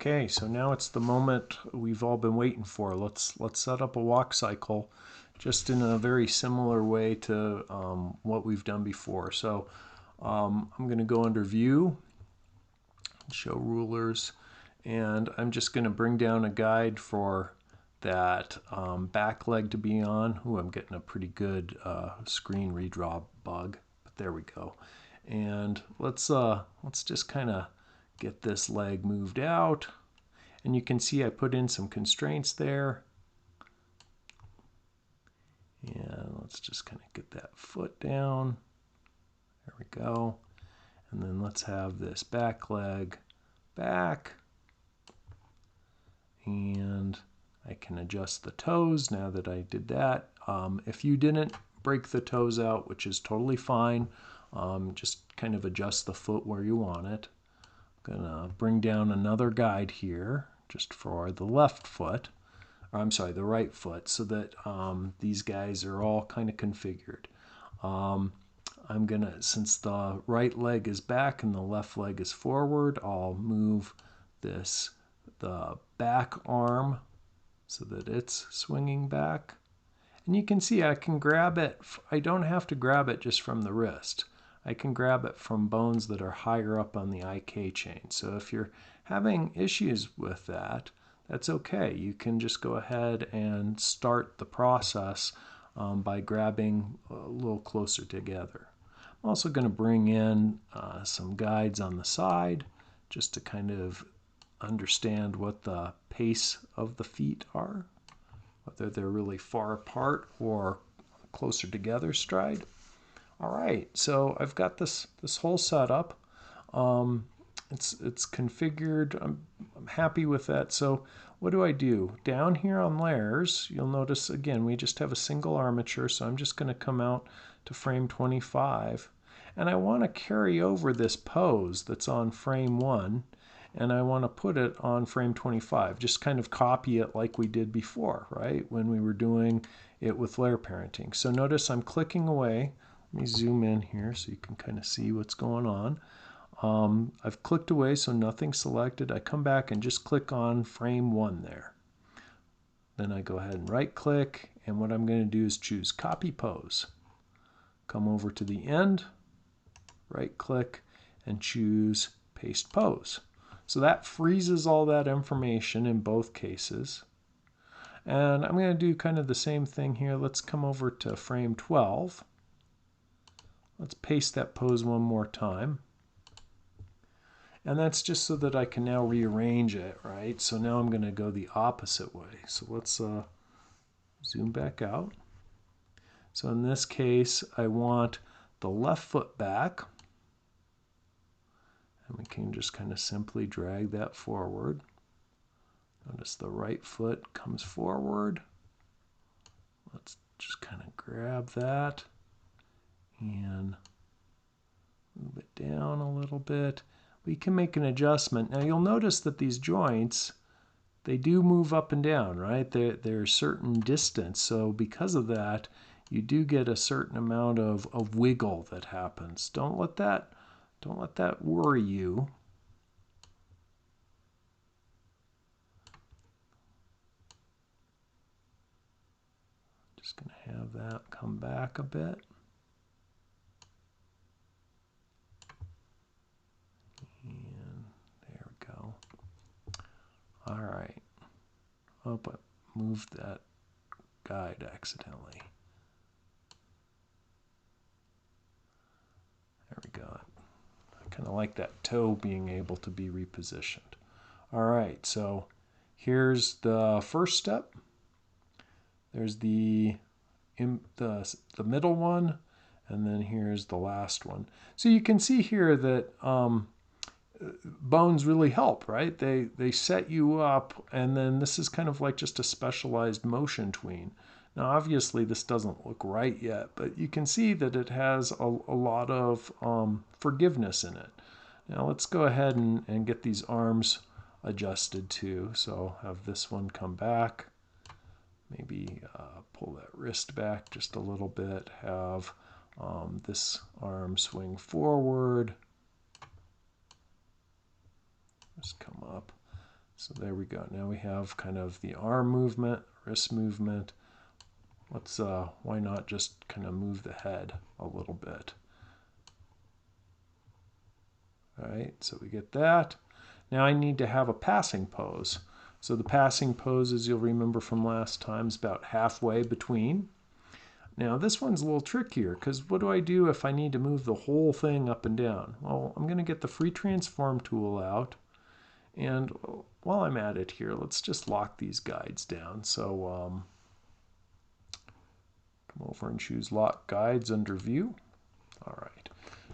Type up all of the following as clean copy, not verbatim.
Okay, so now it's the moment we've all been waiting for. Let's set up a walk cycle just in a very similar way to what we've done before. So I'm going to go under View, Show Rulers, and I'm just going to bring down a guide for that back leg to be on. Ooh, I'm getting a pretty good screen redraw bug, but there we go. And let's just kind of get this leg moved out. And you can see I put in some constraints there. And let's just kind of get that foot down. There we go. And then let's have this back leg back. And I can adjust the toes now that I did that. If you didn't break the toes out, which is totally fine, just kind of adjust the foot where you want it. I'm gonna bring down another guide here just for the left foot, or I'm sorry, the right foot, so that these guys are all kind of configured. I'm gonna, since the right leg is back and the left leg is forward, I'll move the back arm so that it's swinging back. And you can see I can grab it. I don't have to grab it just from the wrist. I can grab it from bones that are higher up on the IK chain. So if you're having issues with that, that's okay. You can just go ahead and start the process by grabbing a little closer together. I'm also going to bring in some guides on the side just to kind of understand what the pace of the feet are, whether they're really far apart or closer together stride. All right, so I've got this whole setup. It's configured. I'm happy with that. So what do? Down here on layers, you'll notice again we just have a single armature, so I'm just going to come out to frame 25, and I want to carry over this pose that's on frame 1, and I want to put it on frame 25. Just kind of copy it like we did before, right? When we were doing it with layer parenting. So notice I'm clicking away. Let me zoom in here so you can kind of see what's going on. I've clicked away, so nothing's selected. I come back and just click on frame 1 there. Then I go ahead and right click, and what I'm going to do is choose copy pose. Come over to the end, right click, and choose paste pose. So that freezes all that information in both cases. And I'm going to do kind of the same thing here. Let's come over to frame 12. Let's paste that pose one more time. And that's just so that I can now rearrange it, right? So now I'm going to go the opposite way. So let's zoom back out. So in this case, I want the left foot back. And we can just kind of simply drag that forward. Notice the right foot comes forward. Let's just kind of grab that and move it down a little bit. We can make an adjustment. Now you'll notice that these joints, they do move up and down, right? They're a certain distance. So because of that, you do get a certain amount of wiggle that happens. Don't let that worry you. Just going to have that come back a bit. And there we go. All right. Oh, I moved that guide accidentally. There we go. I kind of like that toe being able to be repositioned. All right, so here's the first step. There's the middle one, and then here's the last one. So you can see here that bones really help, right? They set you up, and then this is kind of like just a specialized motion tween. Now obviously this doesn't look right yet, but you can see that it has a lot of forgiveness in it. Now let's go ahead and get these arms adjusted too. So have this one come back. Maybe pull that wrist back just a little bit. Have this arm swing forward. Just come up. So there we go. Now we have kind of the arm movement, wrist movement. Let's, why not just kind of move the head a little bit. All right, so we get that. Now I need to have a passing pose. So the passing pose, as you'll remember from last time, is about halfway between. Now this one's a little trickier because what do I do if I need to move the whole thing up and down? Well, I'm going to get the free transform tool out. And while I'm at it here, let's just lock these guides down. So come over and choose Lock Guides under View. All right.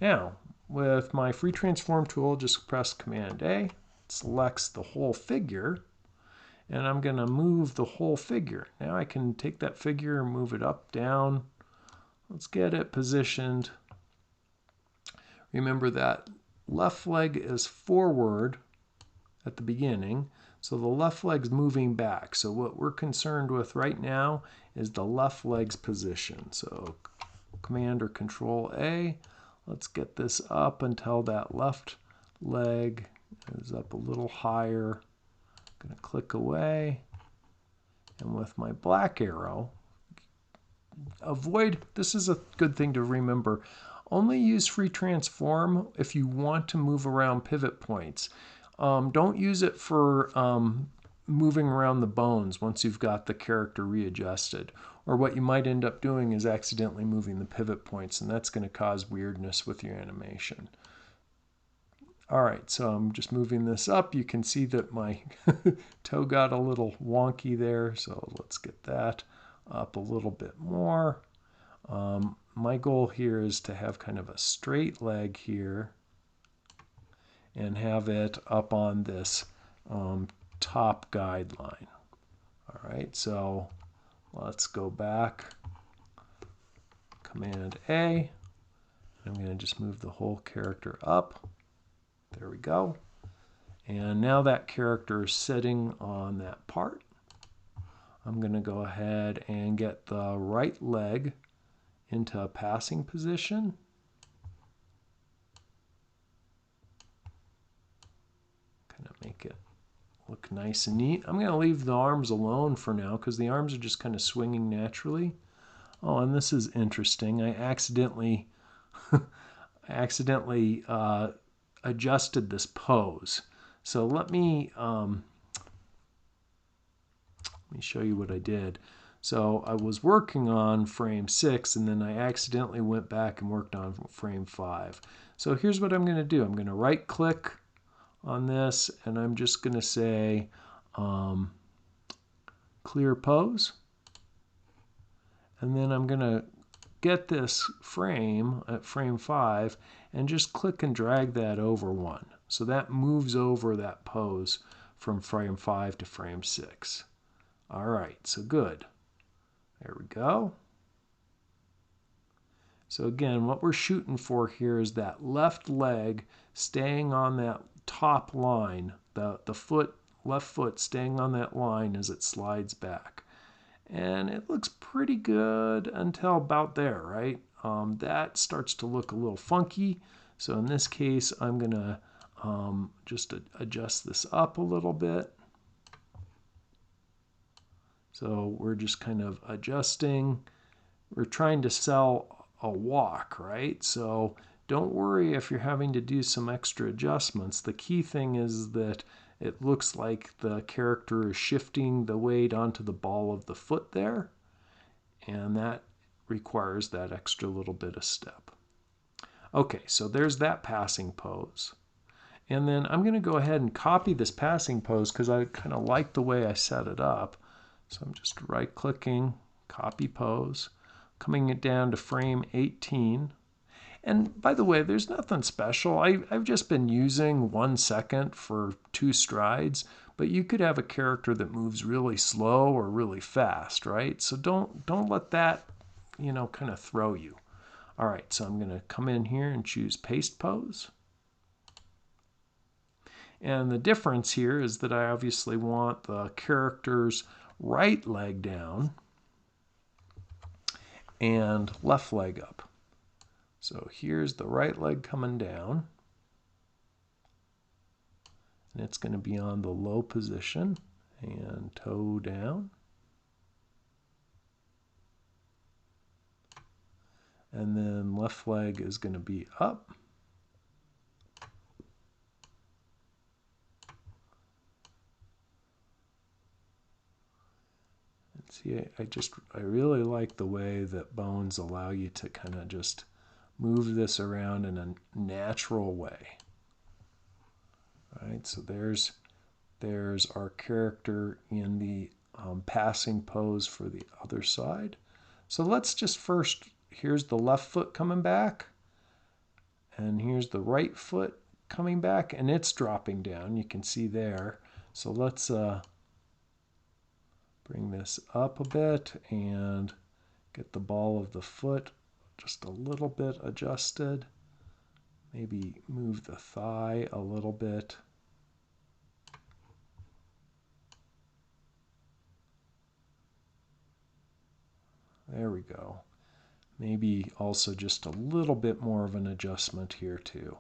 Now, with my free transform tool, just press Command A. It selects the whole figure. And I'm going to move the whole figure. Now I can take that figure and move it up, down. Let's get it positioned. Remember that left leg is forward at the beginning, so the left leg's moving back. So what we're concerned with right now is the left leg's position. So Command or Control A. Let's get this up until that left leg is up a little higher. I'm going to click away, and with my black arrow, this is a good thing to remember, only use free transform if you want to move around pivot points. Don't use it for moving around the bones once you've got the character readjusted. Or what you might end up doing is accidentally moving the pivot points, and that's going to cause weirdness with your animation. All right, so I'm just moving this up. You can see that my toe got a little wonky there, so let's get that up a little bit more. My goal here is to have kind of a straight leg here and have it up on this top guideline. All right, so let's go back, Command A. I'm going to just move the whole character up. There we go. And now that character is sitting on that part. I'm going to go ahead and get the right leg into a passing position. Kind of make it look nice and neat. I'm going to leave the arms alone for now because the arms are just kind of swinging naturally. Oh, and this is interesting. I accidentally adjusted this pose. So let me show you what I did. So I was working on frame 6 and then I accidentally went back and worked on frame 5. So here's what I'm going to do. I'm going to right click on this and I'm just going to say clear pose. And then I'm going to get this frame at frame 5 and just click and drag that over one. So that moves over that pose from frame 5 to frame 6. All right, so good. There we go. So again, what we're shooting for here is that left leg staying on that top line, the left foot staying on that line as it slides back. And it looks pretty good until about there, right? That starts to look a little funky. So in this case, I'm going to just adjust this up a little bit. So we're just kind of adjusting. We're trying to sell a walk, right? So don't worry if you're having to do some extra adjustments. The key thing is that it looks like the character is shifting the weight onto the ball of the foot there, and that requires that extra little bit of step. Okay, so there's that passing pose. And then I'm going to go ahead and copy this passing pose because I kind of like the way I set it up. So I'm just right-clicking, copy pose, coming it down to frame 18. And by the way, there's nothing special. I've just been using 1 second for 2 strides, but you could have a character that moves really slow or really fast, right? So don't let that, kind of throw you. All right, so I'm going to come in here and choose paste pose. And the difference here is that I obviously want the character's right leg down and left leg up. So here's the right leg coming down. And it's going to be on the low position and toe down. And then left leg is going to be up. And see, I really like the way that bones allow you to kind of just move this around in a natural way. All right, so there's our character in the passing pose for the other side. So let's just first, here's the left foot coming back, and here's the right foot coming back, and it's dropping down, you can see there. So let's bring this up a bit and get the ball of the foot just a little bit adjusted. Maybe move the thigh a little bit. There we go. Maybe also just a little bit more of an adjustment here too.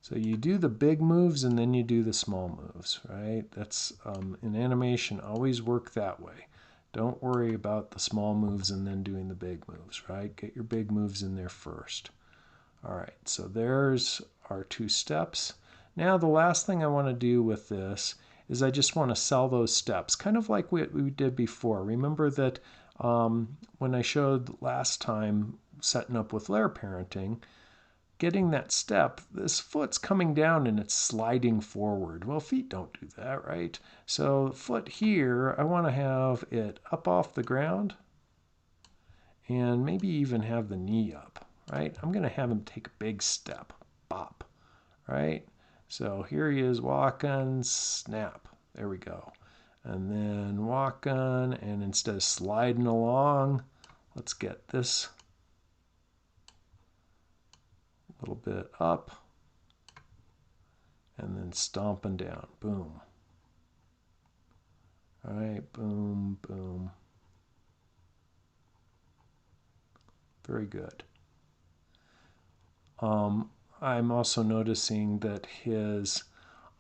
So you do the big moves and then you do the small moves, right? That's in animation, always work that way. Don't worry about the small moves and then doing the big moves, right? Get your big moves in there first. All right, so there's our 2 steps. Now the last thing I want to do with this is I just want to sell those steps, kind of like what we did before. Remember that when I showed last time setting up with layer parenting, getting that step, this foot's coming down and it's sliding forward. Well, feet don't do that, right? So foot here, I want to have it up off the ground and maybe even have the knee up, right? I'm going to have him take a big step, bop, right? So here he is walking, snap, there we go. And then walking, and instead of sliding along, let's get this a little bit up, and then stomping down, boom. All right, boom, boom. Very good. I'm also noticing that his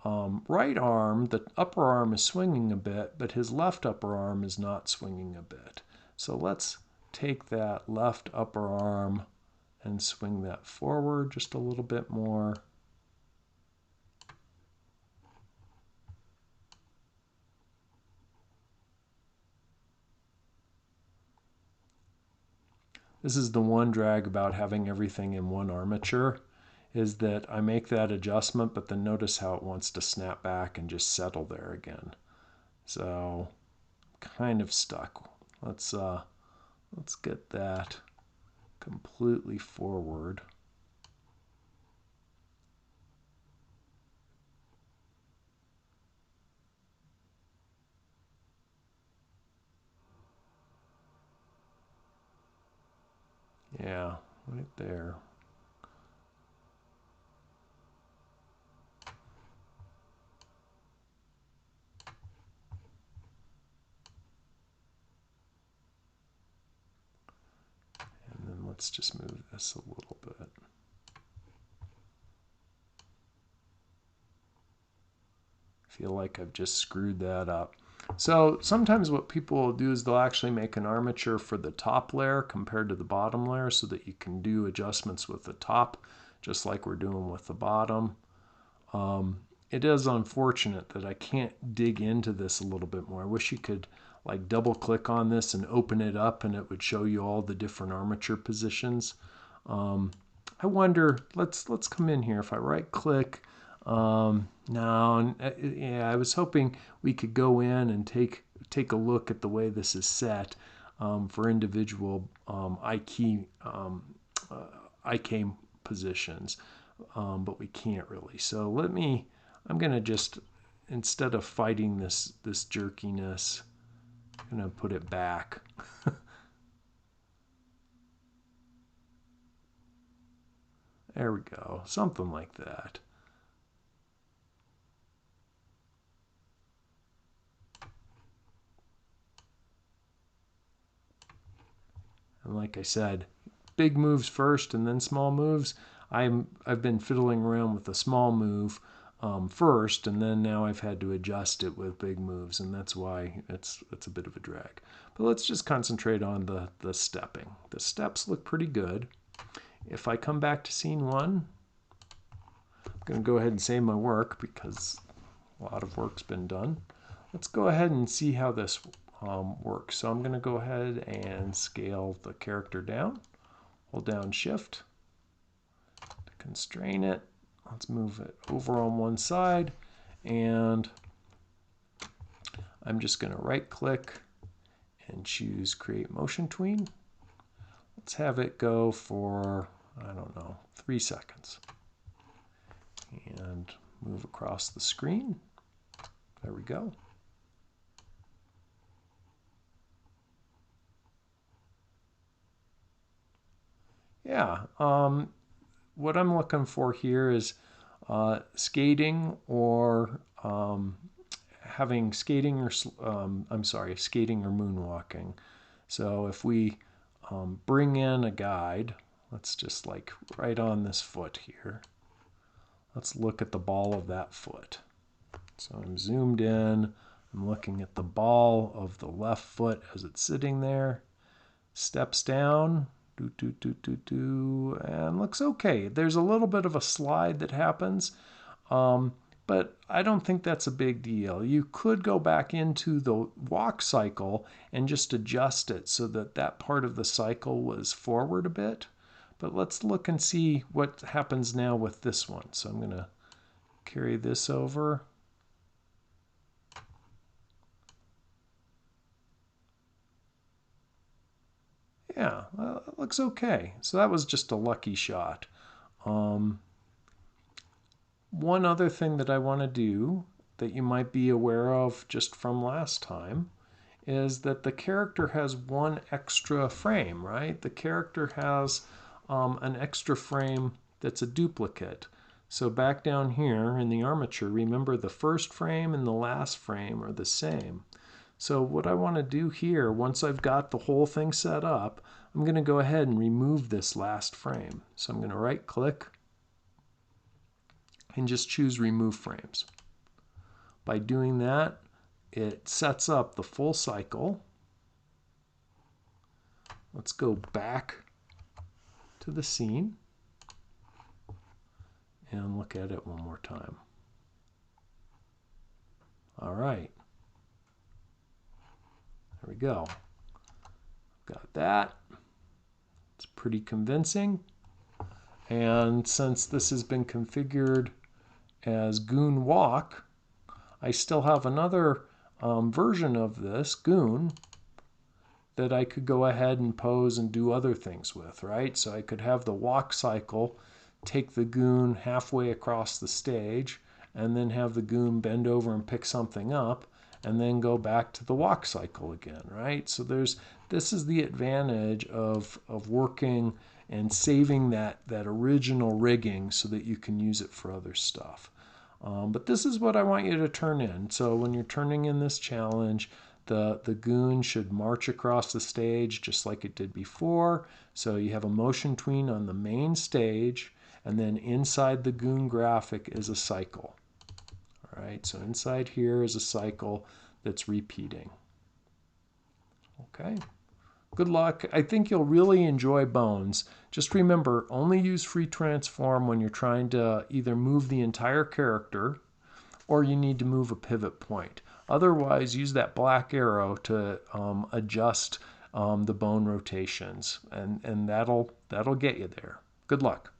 right arm, the upper arm is swinging a bit, but his left upper arm is not swinging a bit. So let's take that left upper arm and swing that forward just a little bit more. This is the one drag about having everything in one armature, is that I make that adjustment, but then notice how it wants to snap back and just settle there again. So kind of stuck. Let's get that completely forward. Yeah, right there. And then let's just move this a little bit. Feel like I've just screwed that up. So sometimes what people will do is they'll actually make an armature for the top layer compared to the bottom layer so that you can do adjustments with the top just like we're doing with the bottom. It is unfortunate that I can't dig into this a little bit more. I wish you could like double click on this and open it up and it would show you all the different armature positions. I wonder, let's come in here. If I right click, no, yeah, I was hoping we could go in and take a look at the way this is set for individual IK positions, but we can't really. So I'm going to just, instead of fighting this jerkiness, I'm going to put it back. There we go, something like that. And like I said, big moves first and then small moves. I've been fiddling around with the small move first, and then now I've had to adjust it with big moves, and that's why it's a bit of a drag. But let's just concentrate on the stepping. The steps look pretty good. If I come back to scene 1, I'm going to go ahead and save my work because a lot of work's been done. Let's go ahead and see how this works. So I'm going to go ahead and scale the character down. Hold down Shift to constrain it. Let's move it over on one side, and I'm just going to right click and choose Create Motion Tween. Let's have it go for, I don't know, 3 seconds. And move across the screen. There we go. Yeah, what I'm looking for here is skating or having skating or skating or moonwalking. So if we bring in a guide, let's just like right on this foot here. Let's look at the ball of that foot. So I'm zoomed in. I'm looking at the ball of the left foot as it's sitting there. Steps down. And looks okay. There's a little bit of a slide that happens, but I don't think that's a big deal. You could go back into the walk cycle and just adjust it so that that part of the cycle was forward a bit. But let's look and see what happens now with this one. So I'm going to carry this over. Yeah, it looks okay. So that was just a lucky shot. One other thing that I want to do that you might be aware of just from last time is that the character has one extra frame, right? The character has an extra frame that's a duplicate. So back down here in the armature, remember the first frame and the last frame are the same. So what I want to do here, once I've got the whole thing set up, I'm going to go ahead and remove this last frame. So I'm going to right click and just choose Remove Frames. By doing that, it sets up the full cycle. Let's go back to the scene and look at it one more time. All right. There we go. Got that. It's pretty convincing. And since this has been configured as Goon Walk, I still have another version of this, Goon, that I could go ahead and pose and do other things with, right? So I could have the walk cycle, take the Goon halfway across the stage, and then have the Goon bend over and pick something up, and then go back to the walk cycle again, right? So this is the advantage of working and saving that original rigging so that you can use it for other stuff. But this is what I want you to turn in. So when you're turning in this challenge, the Goon should march across the stage just like it did before. So you have a motion tween on the main stage, and then inside the Goon graphic is a cycle. All right, so inside here is a cycle that's repeating. Okay, good luck. I think you'll really enjoy Bones. Just remember, only use free transform when you're trying to either move the entire character or you need to move a pivot point. Otherwise, use that black arrow to adjust the bone rotations, and that'll get you there. Good luck.